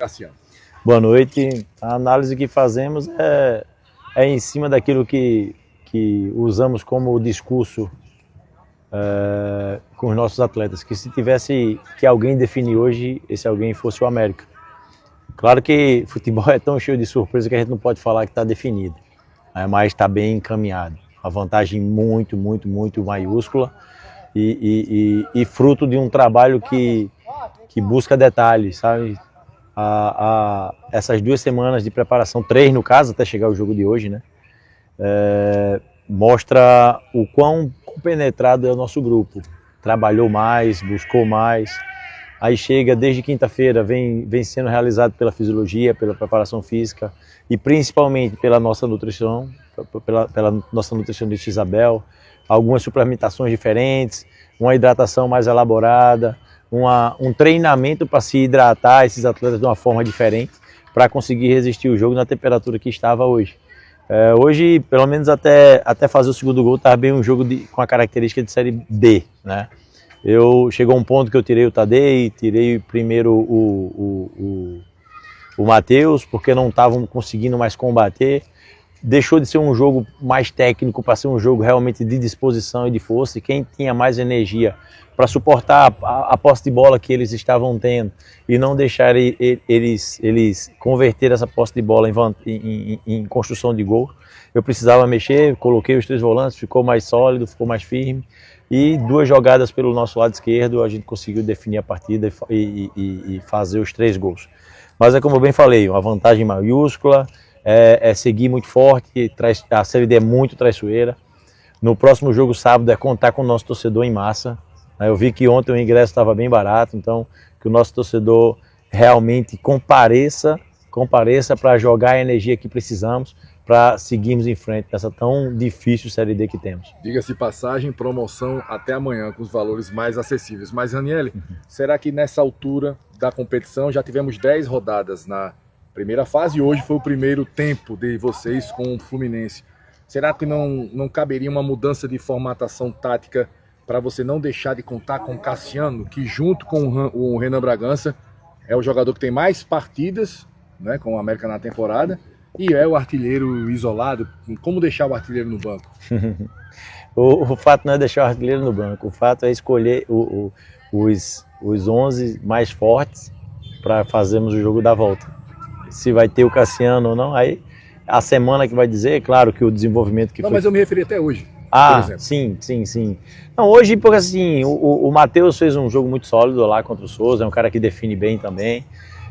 Cassiano. Boa noite. A análise que fazemos é em cima daquilo que usamos como discurso com os nossos atletas, que se tivesse que alguém definir hoje, esse alguém fosse o América. Claro que futebol é tão cheio de surpresa que a gente não pode falar que está definido, mas está bem encaminhado. Uma vantagem muito maiúscula e fruto de um trabalho que busca detalhes, sabe? Essas 2 semanas de preparação, 3 no caso, até chegar o jogo de hoje, né? Mostra o quão compenetrado é o nosso grupo. Trabalhou mais, buscou mais. Aí chega desde quinta-feira, vem sendo realizado pela fisiologia, pela preparação física e principalmente pela nossa nutrição, pela nossa nutricionista Isabel, algumas suplementações diferentes, uma hidratação mais elaborada, um treinamento para se hidratar esses atletas de uma forma diferente para conseguir resistir o jogo na temperatura que estava hoje. Hoje, pelo menos até fazer o segundo gol, estava bem um jogo com a característica de Série D, né? Chegou um ponto que eu tirei o Tadei, tirei primeiro o Matheus, porque não estavam conseguindo mais combater. Deixou de ser um jogo mais técnico para ser um jogo realmente de disposição e de força. E quem tinha mais energia para suportar a posse de bola que eles estavam tendo e não deixar eles converter essa posse de bola em construção de gol, eu precisava mexer, coloquei os 3 volantes, ficou mais sólido, ficou mais firme. E 2 jogadas pelo nosso lado esquerdo, a gente conseguiu definir a partida e fazer os 3 gols. Mas é como eu bem falei, uma vantagem maiúscula, é seguir muito forte, a Série D é muito traiçoeira. No próximo jogo, sábado, é contar com o nosso torcedor em massa. Eu vi que ontem o ingresso estava bem barato, então que o nosso torcedor realmente compareça para jogar a energia que precisamos para seguirmos em frente nessa tão difícil Série D que temos. Diga-se passagem, promoção até amanhã com os valores mais acessíveis. Mas, Ranieri, será que nessa altura da competição já tivemos 10 rodadas na primeira fase e hoje foi o primeiro tempo de vocês com o Fluminense? Será que não caberia uma mudança de formatação tática para você não deixar de contar com o Cassiano, que junto com o Renan Bragança é o jogador que tem mais partidas, né, com o América na temporada, e é o artilheiro isolado? Como deixar o artilheiro no banco? O fato não é deixar o artilheiro no banco, o fato é escolher os 11 mais fortes para fazermos o jogo da volta. Se vai ter o Cassiano ou não, aí a semana que vai dizer, claro que o desenvolvimento que não, foi... mas eu me referi até hoje. Sim. Não, hoje, porque assim, o Matheus fez um jogo muito sólido lá contra o Souza, é um cara que define bem também.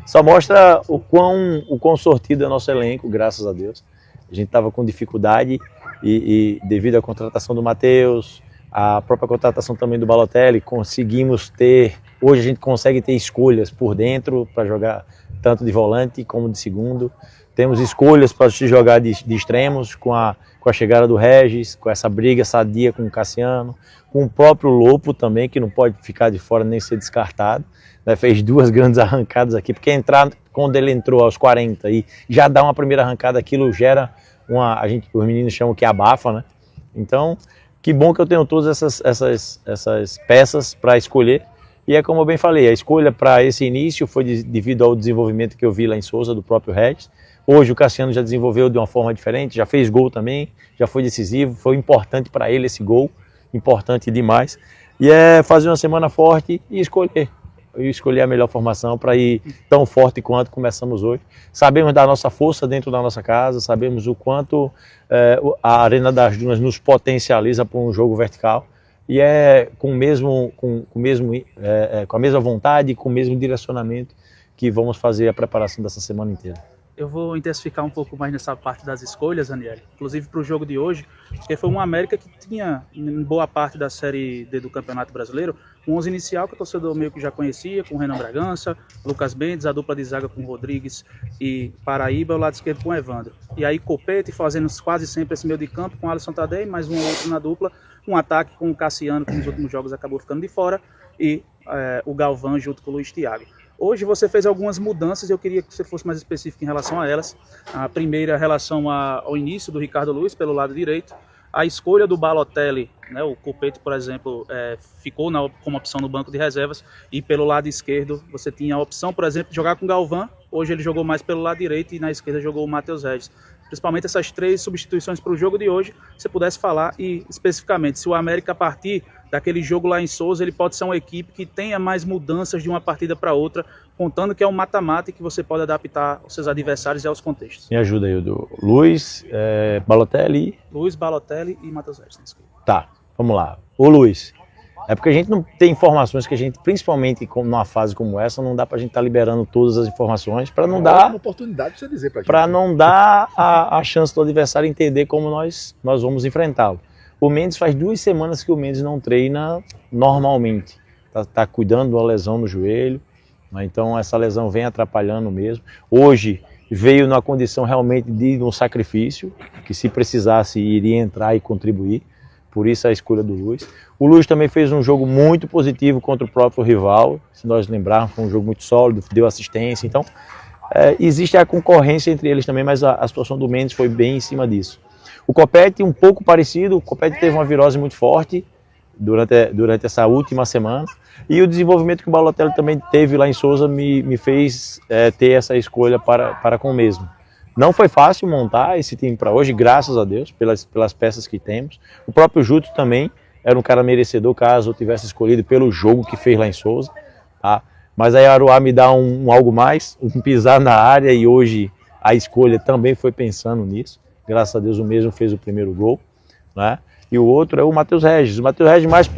Só mostra o quão sortido é o nosso elenco, graças a Deus. A gente estava com dificuldade e devido à contratação do Matheus, a própria contratação também do Balotelli, conseguimos ter... Hoje a gente consegue ter escolhas por dentro para jogar tanto de volante como de segundo. Temos escolhas para se jogar de extremos com a chegada do Regis, com essa briga sadia com o Cassiano, com o próprio Lopo também, que não pode ficar de fora nem ser descartado. Fez 2 grandes arrancadas aqui, porque quando ele entrou aos 40 e já dá uma primeira arrancada, aquilo gera os meninos chamam que abafa, né? Então, que bom que eu tenho todas essas peças para escolher. E é como eu bem falei, a escolha para esse início foi devido ao desenvolvimento que eu vi lá em Souza, do próprio Regis. Hoje o Cassiano já desenvolveu de uma forma diferente, já fez gol também, já foi decisivo, foi importante para ele esse gol, importante demais. E é fazer uma semana forte e escolher a melhor formação para ir tão forte quanto começamos hoje. Sabemos da nossa força dentro da nossa casa, sabemos o quanto a Arena das Dunas nos potencializa para um jogo vertical. E é com a mesma vontade, com o mesmo direcionamento que vamos fazer a preparação dessa semana inteira. Eu vou intensificar um pouco mais nessa parte das escolhas, Ranieri, inclusive para o jogo de hoje, porque foi uma América que tinha, em boa parte da Série D do Campeonato Brasileiro, um 11 inicial que o torcedor meio que já conhecia, com o Renan Bragança, Lucas Mendes, a dupla de zaga com Rodrigues e Paraíba, o lado esquerdo com Evandro. E aí Copete fazendo quase sempre esse meio de campo com Alisson Tadei, mais um outro na dupla, um ataque com o Cassiano, que nos últimos jogos acabou ficando de fora, e o Galvão junto com o Luiz Thiago. Hoje você fez algumas mudanças e eu queria que você fosse mais específico em relação a elas. A primeira, em relação ao início do Ricardo Luiz pelo lado direito, a escolha do Balotelli, né, o Copete, por exemplo, ficou como opção no banco de reservas, e pelo lado esquerdo você tinha a opção, por exemplo, de jogar com o Galvão. Hoje ele jogou mais pelo lado direito e na esquerda jogou o Matheus Regis. Principalmente essas 3 substituições para o jogo de hoje, você pudesse falar e especificamente, se o América partir daquele jogo lá em Souza, ele pode ser uma equipe que tenha mais mudanças de uma partida para outra, contando que é um mata-mata e que você pode adaptar aos seus adversários e aos contextos. Me ajuda aí, do Luiz, Balotelli. Luiz, Balotelli e Matheus Regis. Tá, vamos lá. Ô Luiz, é porque a gente não tem informações que a gente, principalmente numa fase como essa, não dá pra gente estar liberando todas as informações para não dar uma oportunidade de você dizer pra gente. Para não dar a chance do adversário entender como nós vamos enfrentá-lo. O Mendes faz 2 semanas que o Mendes não treina normalmente. Tá cuidando de uma lesão no joelho, né? Então essa lesão vem atrapalhando mesmo. Hoje veio numa condição realmente de um sacrifício, que se precisasse iria entrar e contribuir. Por isso a escolha do Luiz. O Luiz também fez um jogo muito positivo contra o próprio rival. Se nós lembrarmos, foi um jogo muito sólido, deu assistência. Então existe a concorrência entre eles também, mas a situação do Mendes foi bem em cima disso. O Copete, um pouco parecido, o Copete teve uma virose muito forte durante essa última semana, e o desenvolvimento que o Balotelli também teve lá em Souza me fez ter essa escolha para com o mesmo. Não foi fácil montar esse time para hoje, graças a Deus, pelas peças que temos. O próprio Juto também era um cara merecedor, caso eu tivesse escolhido pelo jogo que fez lá em Souza, tá? Mas aí a Aroá me dá algo mais, um pisar na área, e hoje a escolha também foi pensando nisso. Graças a Deus o mesmo fez o primeiro gol, né? E o outro é o Matheus Regis. O Matheus Regis mais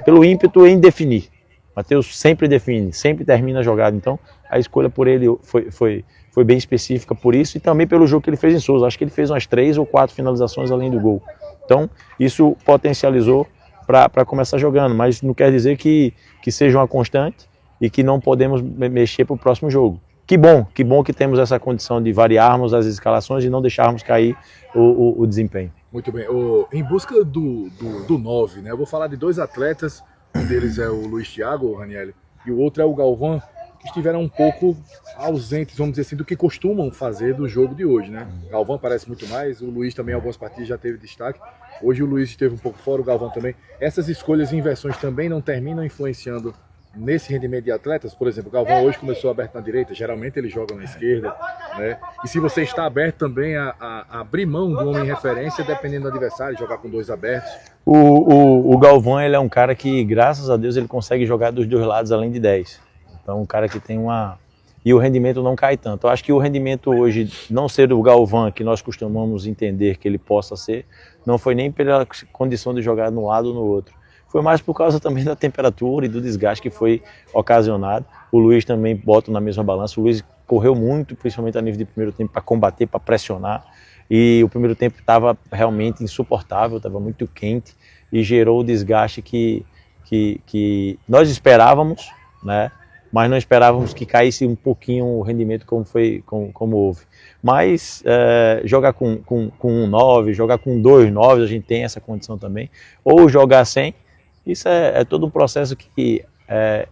pelo ímpeto em definir. O Matheus sempre define, sempre termina a jogada. Então a escolha por ele foi bem específica por isso, e também pelo jogo que ele fez em Souza. Acho que ele fez umas 3 ou 4 finalizações além do gol. Então isso potencializou para começar jogando, mas não quer dizer que seja uma constante e que não podemos mexer para o próximo jogo. Que bom que temos essa condição de variarmos as escalações e não deixarmos cair o desempenho. Muito bem. Em busca do 9, né? Eu vou falar de 2 atletas, um deles é o Luiz Thiago, Ranieri, e o outro é o Galvão, que estiveram um pouco ausentes, vamos dizer assim, do que costumam fazer do jogo de hoje, né? O Galvão parece muito mais, o Luiz também, algumas partidas já teve destaque. Hoje o Luiz esteve um pouco fora, o Galvão também. Essas escolhas e inversões também não terminam influenciando nesse rendimento de atletas? Por exemplo, o Galvão hoje começou aberto na direita, geralmente ele joga na esquerda, né? E se você está aberto também a abrir mão do homem em referência, dependendo do adversário, jogar com 2 abertos. O Galvão, ele é um cara que, graças a Deus, ele consegue jogar dos 2 lados além de 10. Então, um cara que tem e o rendimento não cai tanto. Eu acho que o rendimento hoje, não ser o Galvão que nós costumamos entender que ele possa ser, não foi nem pela condição de jogar no lado ou no outro. Foi mais por causa também da temperatura e do desgaste que foi ocasionado. O Luiz também bota na mesma balança. O Luiz correu muito, principalmente a nível de primeiro tempo, para combater, para pressionar. E o primeiro tempo estava realmente insuportável, estava muito quente e gerou o desgaste que nós esperávamos, né? Mas não esperávamos que caísse um pouquinho o rendimento como houve. Mas jogar com um 9, jogar com 2 9, a gente tem essa condição também. Ou jogar sem. Isso é todo um processo que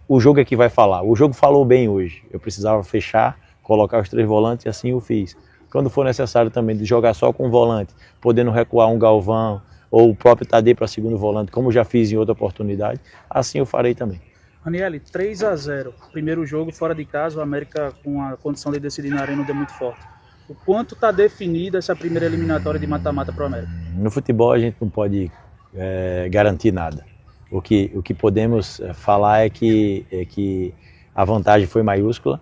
o jogo é que vai falar. O jogo falou bem hoje. Eu precisava fechar, colocar os 3 volantes, e assim eu fiz. Quando for necessário também de jogar só com um volante, podendo recuar um Galvão ou o próprio Tadei para segundo volante, como já fiz em outra oportunidade, assim eu farei também. Ranieri, 3-0. Primeiro jogo fora de casa, o América com a condição de decidir na arena deu muito forte. O quanto está definida essa primeira eliminatória de mata-mata para o América? No futebol a gente não pode garantir nada. O que podemos falar é que a vantagem foi maiúscula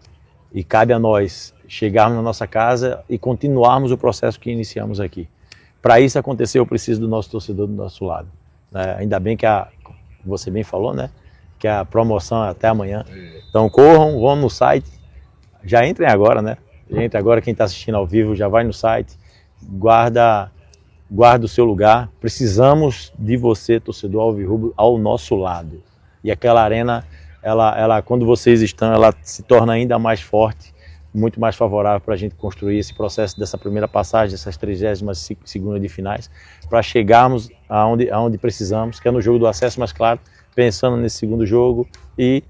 e cabe a nós chegarmos na nossa casa e continuarmos o processo que iniciamos aqui. Para isso acontecer, eu preciso do nosso torcedor do nosso lado. Ainda bem que você bem falou, né? Que a promoção é até amanhã. Então corram, vão no site, já entrem agora, né? Já entrem agora, quem está assistindo ao vivo já vai no site, guarda o seu lugar. Precisamos de você, torcedor alvirrubro, ao nosso lado. E aquela arena, ela, quando vocês estão, ela se torna ainda mais forte, muito mais favorável para a gente construir esse processo dessa primeira passagem, dessas 32ª de finais, para chegarmos aonde precisamos, que é no jogo do acesso, mas claro, pensando nesse segundo jogo e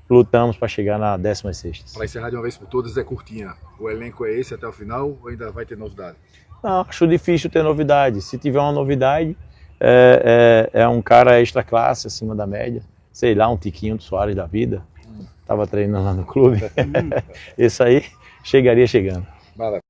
lutamos para chegar na 16ª. Para encerrar de uma vez por todas, é curtinha. O elenco é esse até o final ou ainda vai ter novidade? Não, acho difícil ter novidade. Se tiver uma novidade, é um cara extra classe, acima da média. Sei lá, um Tiquinho do Soares da vida. Estava treinando lá no clube. Esse aí chegaria chegando. Valeu.